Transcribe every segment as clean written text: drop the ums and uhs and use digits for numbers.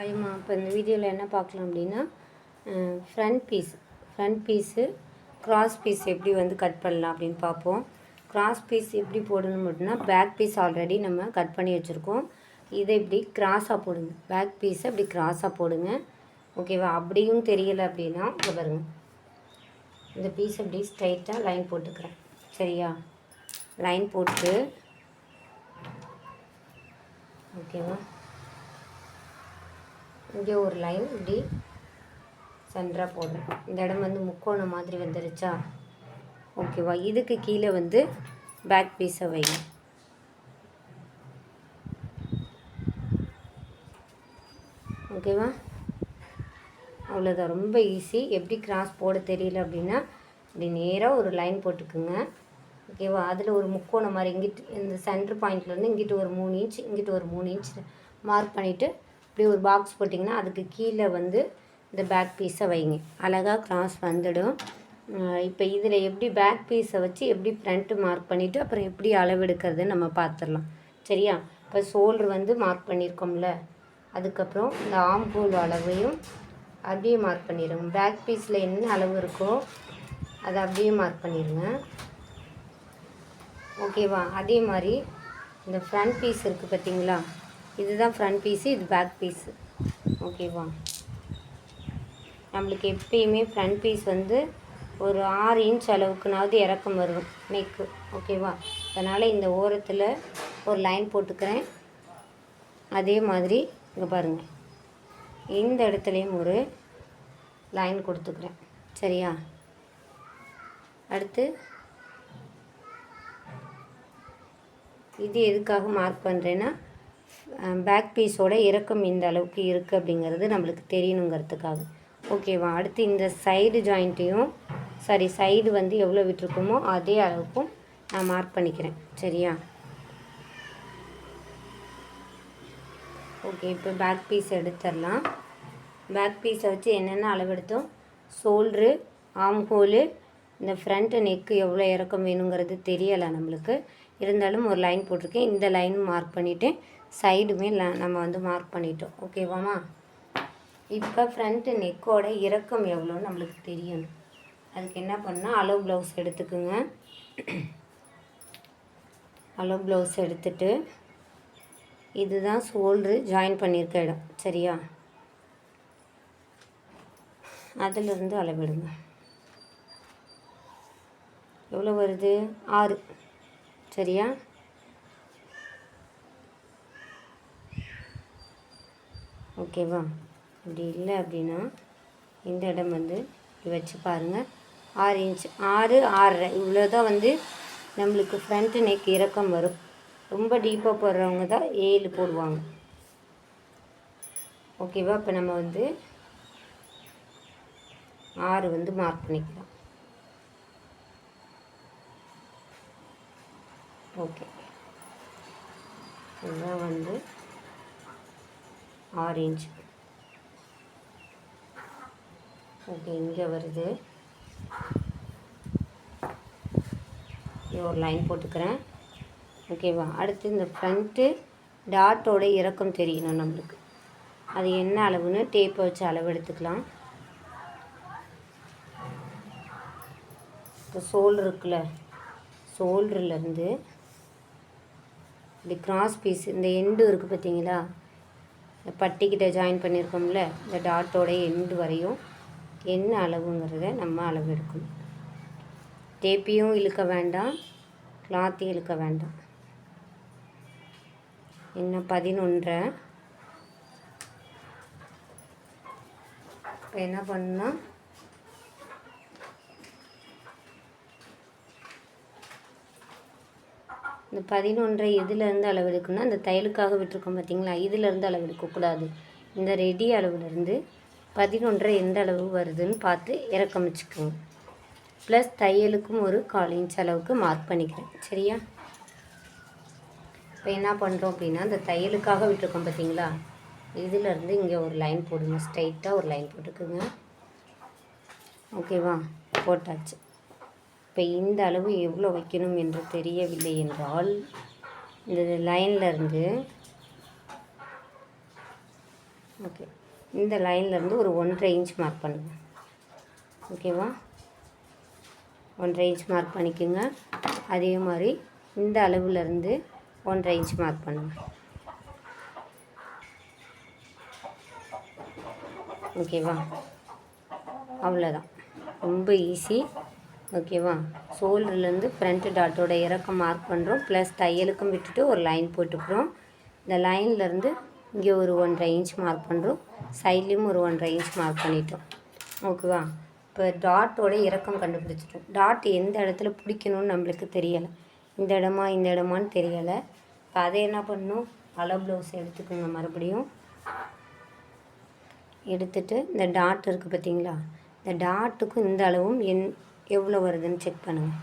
ஐயம்மா இப்போ இந்த வீடியோவில் என்ன பார்க்கலாம் அப்படின்னா ஃப்ரண்ட் பீஸு கிராஸ் பீஸ் எப்படி வந்து கட் பண்ணலாம் அப்படின்னு பார்ப்போம். கிராஸ் பீஸ் எப்படி போடணும் அப்படின்னா பேக் பீஸ் ஆல்ரெடி நம்ம கட் பண்ணி வச்சுருக்கோம். இதை இப்படி கிராஸாக போடுங்க. பேக் பீஸை இப்படி கிராஸாக போடுங்க. ஓகேவா? அப்படியும் தெரியலை அப்படின்னா இங்கே பாருங்கள், இந்த பீஸ் அப்படி ஸ்ட்ரைட்டாக லைன் போட்டுக்கிறேன். சரியா? லைன் போட்டு ஓகேவா, இங்கே ஒரு லைன் இப்படி சென்டராக போடுறேன். இந்த இடம் வந்து முக்கோணம் மாதிரி வந்துருச்சா? ஓகேவா? இதுக்கு கீழே வந்து பேக் பீஸை வைங்க. ஓகேவா? அவ்வளோதான், ரொம்ப ஈஸி. எப்படி கிராஸ் போட தெரியல அப்படின்னா இப்படி நேராக ஒரு லைன் போட்டுக்குங்க. ஓகேவா? அதில் ஒரு முக்கோணம் மாதிரி இங்கிட்டு இந்த சென்டர் பாயிண்ட்லேருந்து இங்கிட்டு ஒரு 3 இன்ச், இங்கிட்டு ஒரு 3 இன்ச் மார்க் பண்ணிவிட்டு இப்படி ஒரு பாக்ஸ் போட்டிங்கன்னா அதுக்கு கீழே வந்து இந்த பேக் பீஸை வைங்க. அழகாக கிராஸ் வந்துடும். இப்போ இதில் எப்படி பேக் பீஸை வச்சு எப்படி ஃப்ரண்ட்டு மார்க் பண்ணிவிட்டு அப்புறம் எப்படி அளவெடுக்கிறதுன்னு நம்ம பார்த்துடலாம். சரியா? இப்போ ஷோல்டர் வந்து மார்க் பண்ணியிருக்கோம்ல, அதுக்கப்புறம் இந்த ஆம்ஹோல் அளவையும் அப்படியே மார்க் பண்ணிடுங்க. பேக் பீஸில் என்ன அளவு இருக்கோ அதை அப்படியே மார்க் பண்ணிடுங்க. ஓகேவா? அதே மாதிரி இந்த ஃப்ரண்ட் பீஸ் இருக்குது பார்த்தீங்களா, இதுதான் ஃப்ரண்ட் பீஸு, இது பேக் பீஸு. ஓகேவா? நம்மளுக்கு எப்பயுமே ஃப்ரண்ட் பீஸ் வந்து ஒரு 6 இன்ச் அளவுக்குனாவது இறக்கம் வரும் நெக்கு. ஓகேவா? அதனால் இந்த ஓரத்தில் ஒரு லைன் போட்டுக்கிறேன். அதே மாதிரி இங்கே பாருங்கள், இந்த இடத்துலையும் ஒரு லைன் கொடுத்துக்கிறேன். சரியா? அடுத்து இது எதுக்காக மார்க் பண்ணுறேன்னா பேக் பீஸோட இறக்கம் இந்த அளவுக்கு இருக்குது அப்படிங்கிறது நம்மளுக்கு தெரியணுங்கிறதுக்காக. ஓகேவா? அடுத்து இந்த சைடு ஜாயிண்ட்டையும் சைடு வந்து எவ்வளோ விட்டுருக்கோமோ அதே அளவுக்கும் நான் மார்க் பண்ணிக்கிறேன். சரியா? ஓகே, இப்போ பேக் பீஸ் எடுத்துடலாம். பேக் பீஸை வச்சு என்னென்ன அளவெடுத்தோம்? ஷோல்ட்ரு, ஆம்ஹோலு, இந்த ஃப்ரண்ட் நெக்கு எவ்வளோ இறக்கம் வேணுங்கிறது தெரியலை நம்மளுக்கு. இருந்தாலும் ஒரு லைன் போட்டிருக்கேன். இந்த லைனும் மார்க் பண்ணிவிட்டேன், சைடுமே நம்ம வந்து மார்க் பண்ணிட்டோம். ஓகேவாம்மா? இப்போ ஃப்ரண்ட்டு நெக்கோட இறக்கம் எவ்வளோன்னு நம்மளுக்கு தெரியணும். அதுக்கு என்ன பண்ணால் அளவு ப்ளவுஸ் எடுத்துக்குங்க. அளவு ப்ளவுஸ் எடுத்துட்டு இதுதான் ஷோல்ட்ரு ஜாயின் பண்ணியிருக்க இடம். சரியா? அதிலிருந்து அளவிடுங்க. எவ்வளோ வருது? 6. சரியா? ஓகேவா? இப்படி இல்லை அப்படின்னா இந்த இடம் வந்து இப்படி வச்சு பாருங்கள், 6 இன்ச், 6, 6.5 இவ்வளோ தான் வந்து நம்மளுக்கு ஃப்ரண்ட் நெக் இறக்கம் வரும். ரொம்ப டீப்பாக போடுறவங்க தான் 7 போடுவாங்க. ஓகேவா? இப்போ நம்ம வந்து 6 வந்து மார்க் பண்ணிக்கலாம். ஓகே, இதுதான் வந்து 6 இன்ச். ஓகே, இங்கே வருது. ஒரு லைன் போட்டுக்கிறேன். ஓகேவா? அடுத்து இந்த ஃப்ரண்ட்டு டாட்டோட இறக்கம் தெரியணும் நம்மளுக்கு. அது என்ன அளவுன்னு டேப்பை வச்சு அளவு எடுத்துக்கலாம். இப்போ ஷோல்டர் இருக்குல்ல, ஷோல்டர்லேருந்து இப்படி கிராஸ் பீஸ் இந்த எண்டு இருக்குது பார்த்தீங்களா, இந்த பட்டிக்கிட்ட ஜாயின் பண்ணியிருக்கோம்ல, இந்த டாட்டோட எண்டு வரையும் என்ன அளவுங்கிறத நம்ம அளவு எடுக்கணும். டேப்பையும் இழுக்க வேண்டாம், கிளாத்தையும் இழுக்க வேண்டாம். இன்னும் 11. இப்போ என்ன பண்ணால் இந்த 11 எதுலேருந்து அளவு எடுக்கணும்னா இந்த தையலுக்காக விட்டுருக்கோம் பார்த்தீங்களா, இதிலேருந்து அளவு எடுக்கக்கூடாது. இந்த ரெடி அளவுலேருந்து 11 எந்த அளவு வருதுன்னு பார்த்து இறக்கம் வச்சுக்கோங்க. ப்ளஸ் தையலுக்கும் ஒரு 1/4 இன்ச் அளவுக்கு மார்க் பண்ணிக்கிறேன். சரியா? இப்போ என்ன பண்ணுறோம் அப்படின்னா இந்த தையலுக்காக விட்டுருக்கோம் பார்த்தீங்களா, இதிலேருந்து இங்கே ஒரு லைன் போடுங்க. ஸ்ட்ரைட்டாக ஒரு லைன் போட்டுக்குங்க. ஓகேவா? போட்டாச்சு. இப்போ இந்த அளவு எவ்வளோ வைக்கணும் என்று தெரியவில்லை என்றால் இந்த லைன்லேருந்து ஓகே, இந்த லைன்லேருந்து ஒரு 1.5 இன்ச் மார்க் பண்ணுங்கள். ஓகேவா, 1.5 இன்ச் மார்க் பண்ணிக்கோங்க. அதே மாதிரி இந்த அளவுலேருந்து 1.5 இன்ச் மார்க் பண்ணுங்கள். ஓகேவா, அவ்வளோதான், ரொம்ப ஈஸி. ஓகேவா, ஷோல்டர்லேருந்து ஃப்ரண்ட் டாட்டோட இறக்கம் மார்க் பண்ணுறோம், ப்ளஸ் தையலுக்கும் விட்டுட்டு ஒரு லைன் போட்டுக்கிறோம். இந்த லைன்லேருந்து இங்கே ஒரு 1.5 இன்ச் மார்க் பண்ணுறோம், சைட்லேயும் ஒரு 1.5 இன்ச் மார்க் பண்ணிட்டோம். ஓகேவா, இப்போ டாட்டோட இறக்கம் கண்டுபிடிச்சிட்டோம். டாட் எந்த இடத்துல பிடிக்கணும்னு நம்மளுக்கு தெரியலை, இந்த இடமான்னு தெரியலை. இப்போ அதை என்ன பண்ணணும், அளவு ப்ளவுஸ் எடுத்துக்கோங்க. மறுபடியும் எடுத்துகிட்டு இந்த டாட் இருக்குது பார்த்தீங்களா, இந்த டாட்டுக்கும் இந்த அளவும் எவ்வளோ வருதுன்னு செக் பண்ணுங்கள்.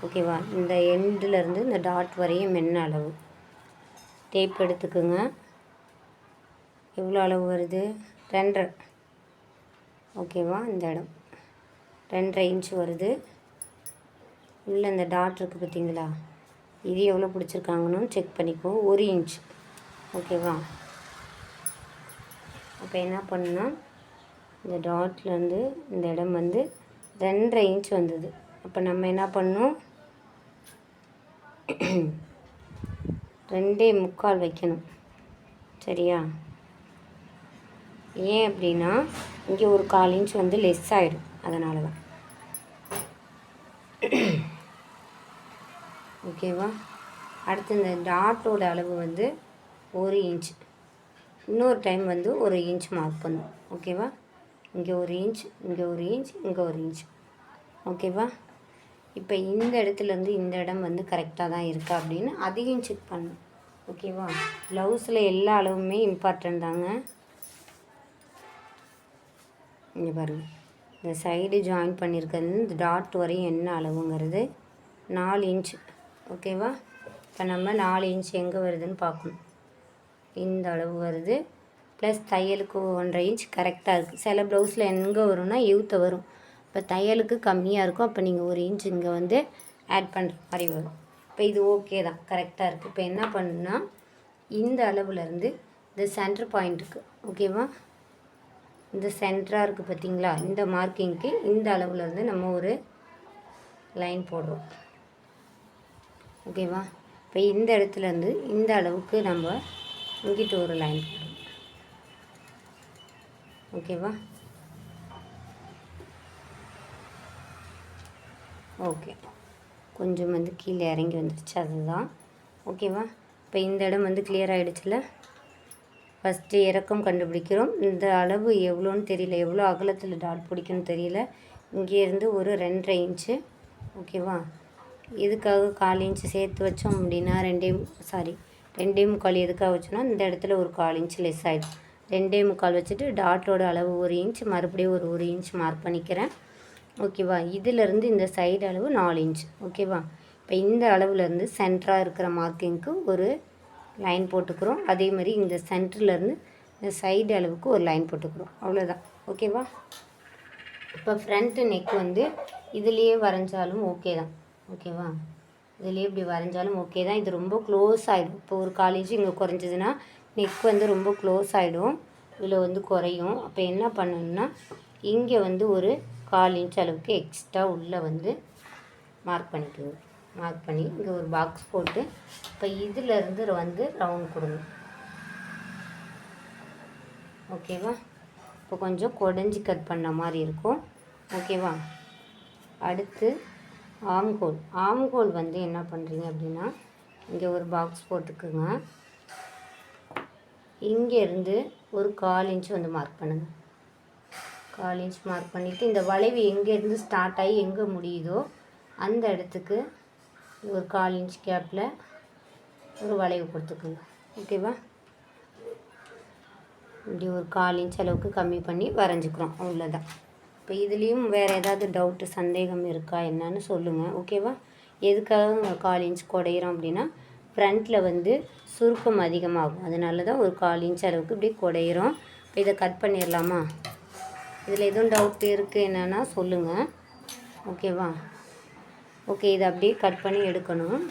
ஓகேவா, இந்த எண்டுலேருந்து இந்த டாட் வரையும் என்ன அளவு டேப் எடுத்துக்குங்க. எவ்வளோ அளவு வருது, 2.5. ஓகேவா, இந்த இடம் 2.5 இன்ச் வருது. உள்ள இந்த டாட் இருக்குது பார்த்தீங்களா, இது எவ்வளோ பிடிச்சிருக்காங்கன்னு செக் பண்ணிக்கோ, 1 இன்ச். ஓகேவா, அப்போ என்ன பண்ணுன்னா, இந்த டாட்லேருந்து இந்த இடம் வந்து 2.5 இன்ச் வந்தது. அப்போ நம்ம என்ன பண்ணணும், 2.25 வைக்கணும். சரியா, ஏன் அப்படின்னா இங்கே ஒரு 1/4 இன்ச் வந்து லெஸ் ஆகிடும், அதனால தான். ஓகேவா, அடுத்து இந்த டாட்டோட அளவு வந்து 1 இன்ச். இன்னொரு டைம் வந்து 1 இன்ச் மார்க் பண்ணும். ஓகேவா, இங்கே 1 இன்ச், இங்கே 1 இன்ச், இங்கே 1 இன்ச். ஓகேவா, இப்போ இந்த இடத்துலேருந்து இந்த இடம் வந்து கரெக்டாக தான் இருக்கா அப்படின்னு அதையும் செக் பண்ணணும். ஓகேவா, ப்ளவுஸில் எல்லா அளவுமே இம்பார்ட்டன்ட் தாங்க. இங்கே பாருங்கள், இந்த சைடு ஜாயின் பண்ணியிருக்கிறது இந்த டாட் வரையும் என்ன அளவுங்கிறது 4 இன்ச். ஓகேவா, இப்போ நம்ம 4 இன்ச் எங்கே வருதுன்னு பார்க்கணும். இந்த அளவு வருது, ப்ளஸ் தையலுக்கு 1.5 இன்ச் கரெக்டாக இருக்குது. சில ப்ளவுஸில் எங்கே வரும்னா யூத்தை வரும், இப்போ தையலுக்கு கம்மியாக இருக்கும், அப்போ நீங்கள் 1 இன்ச் இங்கே வந்து ஆட் பண்ணுற மாதிரி வரும். இப்போ இது ஓகே தான், கரெக்டாக இருக்குது. இப்போ என்ன பண்ணுன்னா, இந்த அளவுலேருந்து இந்த சென்டர் பாயிண்ட்டுக்கு, ஓகேவா, இந்த சென்டராக இருக்குது பார்த்தீங்களா, இந்த மார்க்கிங்க்கு இந்த அளவுலேருந்து நம்ம ஒரு லைன் போடுறோம். ஓகேவா, இப்போ இந்த இடத்துலேருந்து இந்த அளவுக்கு நம்ம இங்கிட்டு ஒரு லைன் போடுறோம். ஓகேவா, ஓகே, கொஞ்சம் வந்து கீழே இறங்கி வந்துடுச்சு, அதுதான். ஓகேவா, இப்போ இந்த இடம் வந்து கிளியர் ஆகிடுச்சுல. ஃபஸ்ட்டு இறக்கம் கண்டுபிடிக்கிறோம். இந்த அளவு எவ்வளோன்னு தெரியல, எவ்வளோ அகலத்தில் டாட் பிடிக்கணும்னு தெரியல. இங்கேருந்து ஒரு 2.5 இன்ச்சு. ஓகேவா, இதுக்காக 1/4 இன்ச்சு சேர்த்து வச்சோம் அப்படின்னா 2.25 எதுக்காக வச்சோன்னா இந்த இடத்துல ஒரு 1/4 இன்ச் லெஸ் ஆகிடும். 2.25 வச்சுட்டு டாட்டோட அளவு 1 இன்ச், மறுபடியும் ஒரு 1 இன்ச் மார்க் பண்ணிக்கிறேன். ஓகேவா, இதிலேருந்து இந்த சைடு அளவு 4 இன்ச். ஓகேவா, இப்போ இந்த அளவுலேருந்து சென்டராக இருக்கிற மார்க்கிங்க்கு ஒரு லைன் போட்டுக்கிறோம். அதே மாதிரி இந்த சென்டர்லேருந்து இந்த சைடு அளவுக்கு ஒரு லைன் போட்டுக்கிறோம். அவ்வளோதான். ஓகேவா, இப்போ ஃப்ரண்ட்டு நெக் வந்து இதுலேயே வரைஞ்சாலும் ஓகே தான். ஓகேவா, இதுலேயே இப்படி வரைஞ்சாலும் ஓகே தான். இது ரொம்ப க்ளோஸ் ஆகிடும். இப்போ ஒரு 1/4 இன்ச்சு இங்கே குறைஞ்சதுன்னா நெக் வந்து ரொம்ப க்ளோஸ் ஆகிடும், இதில் வந்து குறையும். அப்போ என்ன பண்ணணும்னா, இங்கே வந்து ஒரு 1/4 இன்ச் அளவுக்கு எக்ஸ்ட்ரா உள்ளே வந்து மார்க் பண்ணிக்கோங்க. மார்க் பண்ணி இங்கே ஒரு பாக்ஸ் போட்டு இப்போ இதிலேருந்து வந்து ரவுண்ட் கொடுங்க. ஓகேவா, இப்போ கொஞ்சம் குடஞ்சி கட் பண்ண மாதிரி இருக்கும். ஓகேவா, அடுத்து ஆம்கோல் வந்து என்ன பண்ணுறீங்க அப்படின்னா, இங்கே ஒரு பாக்ஸ் போட்டுக்குங்க. இங்கேருந்து ஒரு 1/4 இன்ச் வந்து மார்க் பண்ணுங்கள். 1/4 இன்ச் மார்க் பண்ணிவிட்டு இந்த வளைவு எங்கேருந்து ஸ்டார்ட் ஆகி எங்கே முடியுதோ அந்த இடத்துக்கு ஒரு 1/4 இன்ச் கேப்பில் ஒரு வளைவு கொடுத்துக்குங்க. ஓகேவா, இப்படி ஒரு 1/4 இன்ச் அளவுக்கு கம்மி பண்ணி வரைஞ்சிக்கிறோம். அவ்வளோதான். இப்போ இதுலேயும் வேறு ஏதாவது டவுட்டு சந்தேகம் இருக்கா என்னன்னு சொல்லுங்கள். ஓகேவா, எதுக்காக 1/4 இன்ச் குடையிறோம் அப்படின்னா, ஃப்ரண்ட்டில் வந்து சுருக்கம் அதிகமாகும், அதனால தான் ஒரு 1/4 இன்ச் அளவுக்கு இப்படி குடையிறோம். இப்போ இதை கட் பண்ணிடலாமா? இதில் எதுவும் டவுட் இருக்குது என்னென்னா சொல்லுங்கள். ஓகேவா, ஓகே, இதை அப்படியே கட் பண்ணி எடுக்கணும்.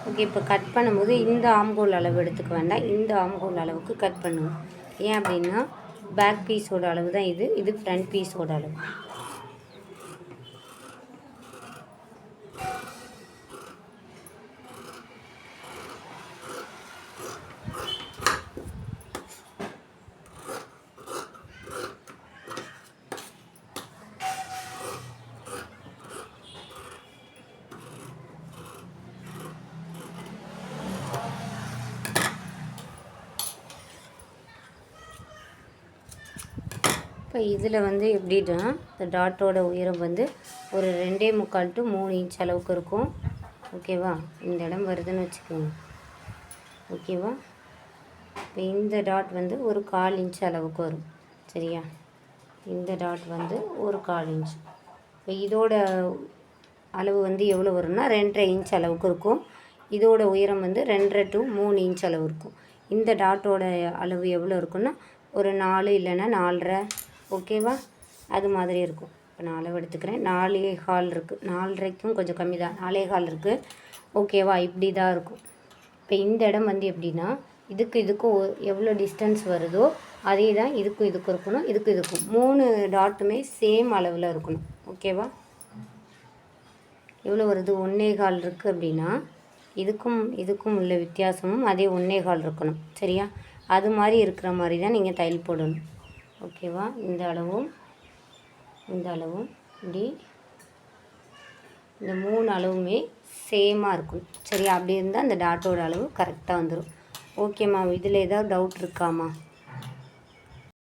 ஓகே, இப்போ கட் பண்ணும்போது இந்த ஆம்ஹோல் அளவு எடுத்துக்க வேண்டாம், இந்த ஆம்ஹோல் அளவுக்கு கட் பண்ணுங்கள். ஏன் அப்படின்னா பேக் பீஸோட அளவு தான் இது, இது ஃப்ரண்ட் பீஸோட அளவு. இப்போ இதில் வந்து எப்படின்னா இந்த டாட்டோட உயரம் வந்து ஒரு 2.75 to 3 இன்ச் அளவுக்கு இருக்கும். ஓகேவா, இந்த இடம் வருதுன்னு வச்சுக்கோங்க. ஓகேவா, இப்போ இந்த டாட் வந்து ஒரு 1/4 இன்ச் அளவுக்கு வரும். சரியா, இந்த டாட் வந்து ஒரு 1/4 இன்ச். இப்போ இதோட அளவு வந்து எவ்வளோ வரும்னா 2.5 இன்ச் அளவுக்கு இருக்கும். இதோட உயரம் வந்து 2.5 to 3 இன்ச் அளவு இருக்கும். இந்த டாட்டோட அளவு எவ்வளோ இருக்குன்னா ஒரு 4 இல்லைன்னா 4.5. ஓகேவா, அது மாதிரி இருக்கும். இப்போ நான் அளவு எடுத்துக்கிறேன். 4.25 இருக்குது, 4.5க்கும் கொஞ்சம் கம்மி தான், 4.25 இருக்குது. ஓகேவா, இப்படி தான் இருக்கும். இப்போ இந்த இடம் வந்து எப்படின்னா இதுக்கும் எவ்வளோ டிஸ்டன்ஸ் வருதோ அதே தான் இதுக்கும் இருக்கணும், இதுக்கும் 3 டாட்டுமே சேம் அளவில் இருக்கணும். ஓகேவா, எவ்வளோ வருது 1.25 இருக்குது அப்படின்னா இதுக்கும் உள்ள வித்தியாசமும் அதே 1.25 இருக்கணும். சரியா, அது மாதிரி இருக்கிற மாதிரி தான் நீங்கள் தையல் போடணும். ஓகேவா, இந்த அளவும் இப்படி இந்த 3 அளவுமே சேமாக இருக்கும். சரியா, அப்படி இருந்தால் அந்த டாட்டோட அளவு கரெக்டாக வந்துடும். ஓகேம்மா, இதில் ஏதாவது டவுட் இருக்காம்மா?